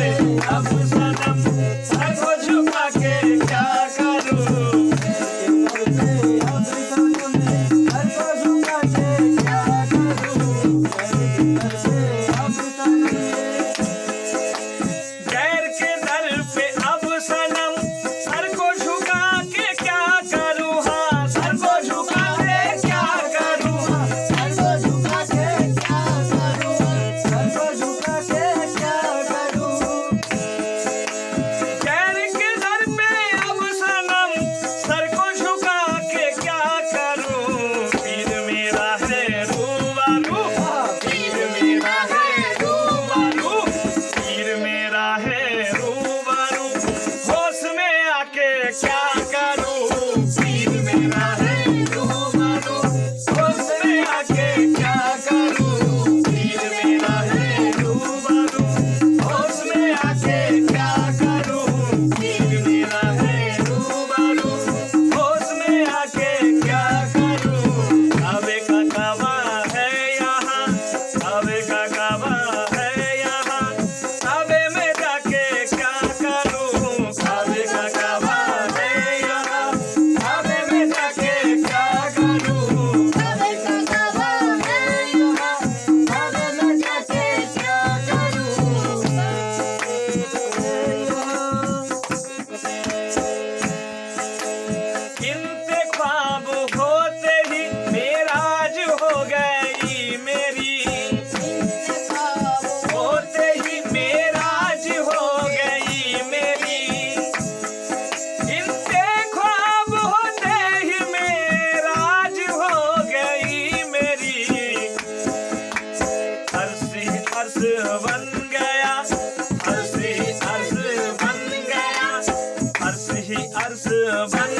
अब सनम सर को झुका के क्या करूं। गैर के दर पे अब सनम सर को झुका के क्या करूं। हाँ सर को झुका के क्या करूं। गैर के दर पे अब सनम सर को झुका के क्या करूं। पीर मेरा है रूबरू, पीर मेरा है रूबरू, पीर मेरा है रूबरू, होश में आके क्या करूं। पीर मेरा है रूबरू, होश में आके क्या करूं। पीर मेरा है रूबरू, होश में आके क्या करूं। पीर मेरा है रूबरू, होश में आके क्या करूं। काबे का काबा है यहाँ, काबे का काबा है यहाँ, काबे में जाके क्या करूं। काबे का काबा है यहाँ, काबे में जाके क्या करूं। गिनते ख्वाब होते ही मेराज हो गई मेरी, होते ही मेराज हो गई मेरी। गिनते ख्वाब होते ही मेराज हो गई मेरी। अर्श ही अर्श बन गया, अर्श ही अर्श बन गया, अर्श ही अर्श बन